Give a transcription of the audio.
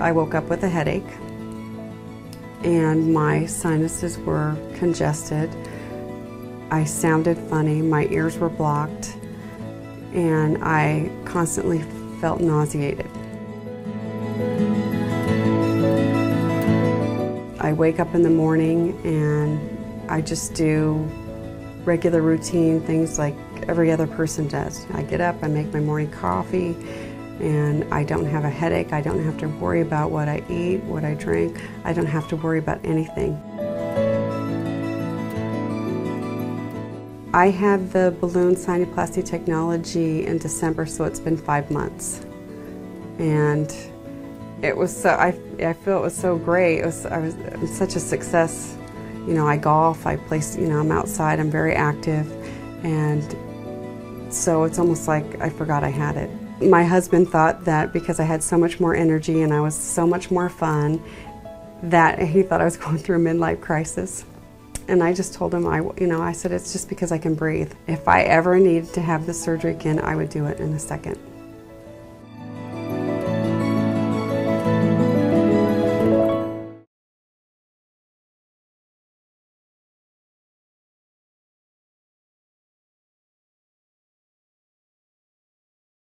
I woke up with a headache and my sinuses were congested. I sounded funny, my ears were blocked, and I constantly felt nauseated. I wake up in the morning and I just do regular routine things like every other person does. I get up, I make my morning coffee, and I don't have a headache. I don't have to worry about what I eat, what I drink. I don't have to worry about anything. I had the balloon sinuplasty technology in December, so it's been 5 months. And it was so, I feel it was so great. It was such a success. You know, I golf, I play, you know, I'm outside, I'm very active, and so it's almost like I forgot I had it. My husband thought that because I had so much more energy and I was so much more fun, that he thought I was going through a midlife crisis. And I just told him, I said, it's just because I can breathe. If I ever needed to have the surgery again, I would do it in a second.